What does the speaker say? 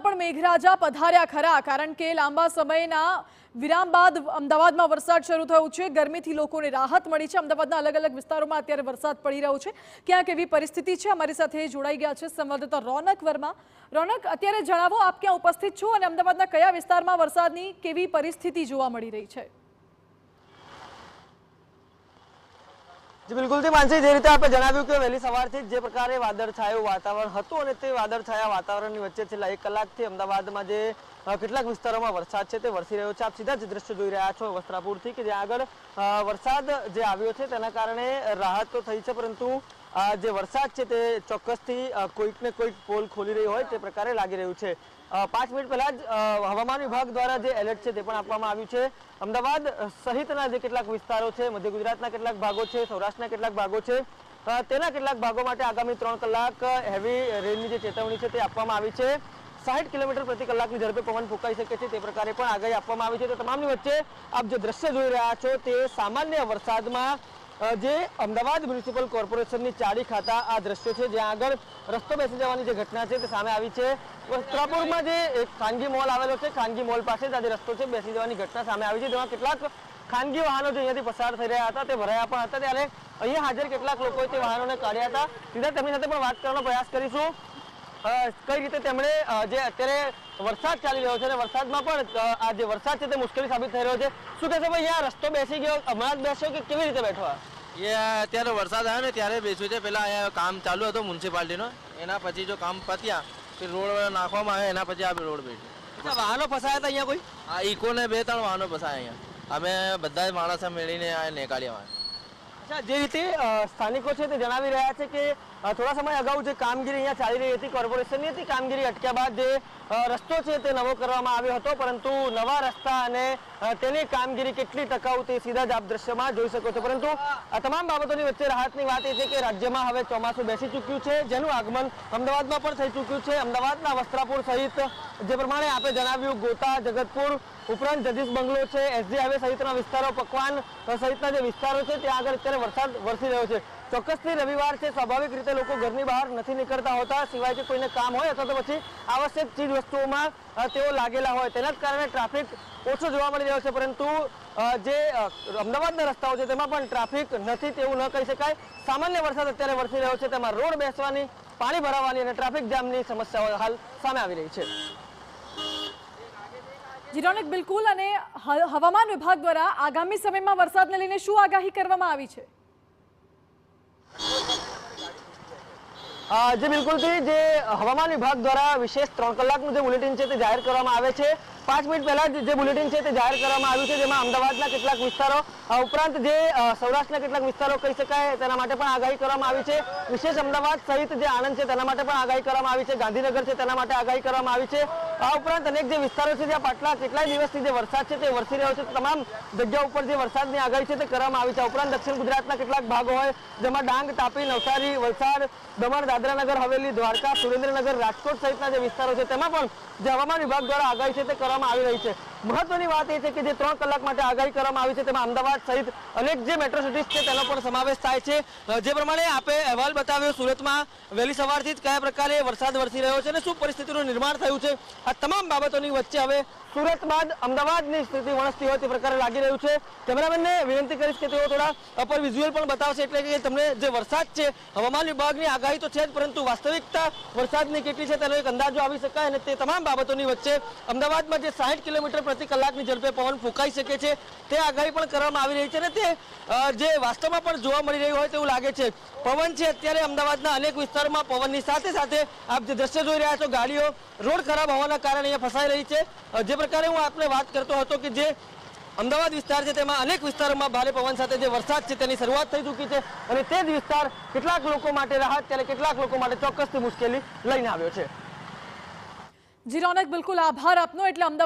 અમદાવાદમાં પણ મેઘરાજા પધાર્યા ખરા, કારણ કે લાંબા સમયના વિરામ બાદ અમદાવાદમાં વરસાદ શરૂ થયો છે। ગરમીથી લોકોને રાહત મળી છે। અમદાવાદના અલગ અલગ વિસ્તારોમાં અત્યારે વરસાદ પડી રહ્યો છે। ક્યાંક એવી પરિસ્થિતિ છે। અમારી સાથે જોડાઈ ગયા છે સંવાદદાતા રોનક વર્મા। રોનક, અત્યારે જણાવો, આપ ક્યાં ઉપસ્થિત છો અને અમદાવાદના કયા વિસ્તારમાં વરસાદની કેવી પરિસ્થિતિ જોવા મળી રહી છે? जी बिल्कुल थी मानसी, जे रीते आपणे जणाव्युं के वहेली सवारथी जे प्रकारे वादळछाયું वातावरण हतुं અને તે વાદળછાયા વાતાવરણની વચ્ચે છેલ્લા 1 કલાકથી અમદાવાદમાં જે કેટલાક વિસ્તારોમાં વરસાદ છે તે વરસી રહ્યો છે। આપ સીધા જ દ્રશ્ય જોઈ રહ્યા છો વસ્ત્રાપુરથી કે જ્યાં આગળ વરસાદ જે આવ્યો છે તેના કારણે રાહત તો થઈ છે, પરંતુ જે વરસાદ છે તે ચોક્કસથી કોઈક ને કોઈક પોલ ખોલી રહ્યો હોય તે પ્રકારે લાગી રહ્યું છે। 5 મિનિટ પહેલા જ હવામાન વિભાગ દ્વારા જે એલર્ટ છે તે પણ આપવામાં આવ્યું છે। અમદાવાદ સહિતના જે કેટલાક વિસ્તારો છે, મધ્ય ગુજરાતના કેટલાક ભાગો છે, સૌરાષ્ટ્રના કેટલાક ભાગો છે, તેના કેટલાક ભાગો માટે આગામી 3 કલાક હેવી રેનની જે ચેતવણી છે તે આપવામાં આવી છે। 60 કિલોમીટર પ્રતિ કલાકની ઝડપે પવન ફૂંકાઈ શકે છે તે પ્રકારે પણ આગાહી આપવામાં આવી છે। તો તમામની વચ્ચે આપ જે દ્રશ્ય જોઈ રહ્યા છો તે સામાન્ય વરસાદમાં જે અમદાવાદ મ્યુનિસિપલ કોર્પોરેશનની ચાડી ખાતા આ દ્રશ્યો છે, જ્યાં આગળ રસ્તો બેસી જવાની જે ઘટના છે તે સામે આવી છે। વસ્ત્રાપુરમાં જે એક ખાનગી મોલ આવેલો છે, ખાનગી મોલ પાસે જ આ જે રસ્તો છે બેસી જવાની ઘટના સામે આવી છે, જેમાં કેટલાક ખાનગી વાહનો જે અહીંયાથી પસાર થઈ રહ્યા હતા તે ભરાયા પણ હતા। ત્યારે અહીંયા હાજર કેટલાક લોકોએ તે વાહનોને કાઢ્યા હતા। સીધા તેમની સાથે પણ વાત કરવાનો પ્રયાસ કરીશું। કઈ રીતે તેમણે જે અત્યારે વરસાદ ચાલી રહ્યો છે અને વરસાદમાં પણ આ જે વરસાદ છે તે મુશ્કેલી સાબિત થઈ રહ્યો છે, શું કહેશો ભાઈ? અહીંયા રસ્તો બેસી ગયો, હમણાં જ બેસ્યો કે કેવી રીતે બેઠો? એ અત્યારે વરસાદ આવ્યો ને ત્યારે બેસ્યું છે। પહેલા અહીંયા કામ ચાલુ હતું મ્યુનિસિપાલિટીનો, એના પછી જો કામ પત્યા પછી રોડ નાખવામાં આવ્યો, એના પછી આ રોડ બેઠ્યો। વાહનો ફસાયા હતા અહીંયા કોઈ? આ ઇકોને 2-3 વાહનો ફસાયા અહીંયા, અમે બધા જ માણસો મળીને આ નીકાળ્યા। જે રીતે સ્થાનિકો છે તે જણાવી રહ્યા છે કે થોડા સમય અગાઉ જે કામગીરી અહીંયા ચાલી રહી હતી કોર્પોરેશનની, તે કામગીરી અટક્યા બાદ જે રસ્તો છે તે નવો કરવામાં આવ્યો હતો, પરંતુ નવા રસ્તા અને તેની કામગીરી કેટલી ટકાઉ તે સીધા જ આપ દ્રશ્યમાં જોઈ શકો છો। પરંતુ આ તમામ બાબતોની વચ્ચે રાહતની વાત એ છે કે રાજ્યમાં હવે ચોમાસું બેસી ચૂક્યું છે, જેનું આગમન અમદાવાદમાં પણ થઈ ચૂક્યું છે। અમદાવાદના વસ્ત્રાપુર સહિત જે પ્રમાણે આપણે જણાવ્યું, ગોતા, જગતપુર ઉપરાંત જગદીશ બંગલો છે, એસજી હાઈવે સહિતના વિસ્તારો, પકવાન સહિતના જે વિસ્તારો છે ત્યાં આગળ અત્યારે વરસાદ વરસી રહ્યો છે। ચોક્કસથી રવિવાર છે, સ્વાભાવિક રીતે લોકો ઘરની બહાર નથી નીકળતા હોતા, સિવાય કે કોઈને કામ હોય અથવા તો પછી આવશ્યક ચીજ વસ્તુઓમાં તેઓ લાગેલા હોય, તેના જ કારણે ટ્રાફિક ઓછો જોવા મળી રહ્યો છે। પરંતુ જે અમદાવાદના રસ્તાઓ છે તેમાં પણ ટ્રાફિક નથી તેવું ન કહી શકાય। સામાન્ય વરસાદ અત્યારે વરસી રહ્યો છે, તેમાં રોડ બેસવાની, પાણી ભરાવાની અને ટ્રાફિક જામની સમસ્યાઓ હાલ સામે આવી રહી છે। જી રોનક, બિલકુલ। અને હવામાન વિભાગ દ્વારા આગામી સમયમાં વરસાદને લઈને શું આગાહી કરવામાં આવી છે? જે બિલકુલથી જે હવામાન વિભાગ દ્વારા વિશેષ 3 કલાકનું જે બુલેટિન છે તે જાહેર કરવામાં આવે છે। 5 મિનિટ પહેલા જે બુલેટિન છે તે જાહેર કરવામાં આવ્યું છે, જેમાં અમદાવાદના કેટલાક વિસ્તારો ઉપરાંત જે સૌરાષ્ટ્રના કેટલાક વિસ્તારો કહી શકાય તેના માટે પણ આગાહી કરવામાં આવી છે। વિશેષ અમદાવાદ સહિત જે આણંદ છે તેના માટે પણ આગાહી કરવામાં આવી છે, ગાંધીનગર છે તેના માટે આગાહી કરવામાં આવી છે। આ ઉપરાંત અનેક જે વિસ્તારો છે જ્યાં પાછલા કેટલાય દિવસથી જે વરસાદ છે તે વરસી રહ્યો છે, તમામ જગ્યા ઉપર જે વરસાદની આગાહી છે તે કરવામાં આવી છે। ઉપરાંત દક્ષિણ ગુજરાતના કેટલાક ભાગો હોય, જેમાં ડાંગ, તાપી, નવસારી, વલસાડ, દમણ, દાદરાનગર હવેલી, દ્વારકા, સુરેન્દ્રનગર, રાજકોટ સહિતના જે વિસ્તારો છે તેમાં પણ જે હવામાન વિભાગ દ્વારા આગાહી છે તે કરવામાં આવી રહી છે। મહત્વની વાત એ છે કે જે 3 કલાક માટે આગાહી કરવામાં આવી છે તેમાં અમદાવાદ સહિત અનેક જે મેટ્રો સિટીઝ છે તેનો પણ સમાવેશ થાય છે। જે પ્રમાણે આપે અહેવાલ બતાવ્યો, સુરતમાં વહેલી સવારથી જ કયા પ્રકારે વરસાદ વરસી રહ્યો છે અને શું પરિસ્થિતિનું નિર્માણ થયું છે, આ તમામ બાબતોની વચ્ચે હવે સુરત બાદ અમદાવાદની સ્થિતિ વણસતી હોય તે પ્રકારે લાગી રહ્યું છે। કેમેરામેનને વિનંતી કરીશ કે તેઓ થોડા અપર વિઝ્યુઅલ પણ બતાવશે, એટલે કે તમને જે વરસાદ છે, હવામાન વિભાગની આગાહી તો છે જ, પરંતુ વાસ્તવિકતા વરસાદની કેટલી છે તેનો એક અંદાજો આવી શકાય। અને તે તમામ બાબતોની વચ્ચે અમદાવાદમાં જે 60 કિલોમીટર પ્રતિ કલાકની ઝડપે પવન ફૂંકાઈ શકે છે તે આગાહી પણ કરવામાં આવી રહી છે અને તે જે વાસ્તવમાં પણ જોવા મળી રહ્યું હોય તેવું લાગે છે। પવન છે અત્યારે અમદાવાદના અનેક વિસ્તારોમાં પવનની સાથે સાથે આપ જે દ્રશ્ય જોઈ રહ્યા છો, ગાડીઓ રોડ ખરાબ હોવાના કારણે અહીંયા ફસાઈ રહી છે। જે પ્રકારે હું આપને વાત કરતો હતો કે જે અમદાવાદ વિસ્તાર છે તેમાં અનેક વિસ્તારોમાં ભારે પવન સાથે જે વરસાદ છે તેની શરૂઆત થઈ ચૂકી છે અને તે જ વિસ્તાર કેટલાક લોકો માટે રાહત, ત્યારે કેટલાક લોકો માટે ચોક્કસથી મુશ્કેલી લઈને આવ્યો છે। જી રોનક, બિલકુલ આભાર આપનો। એટલે અમદાવાદ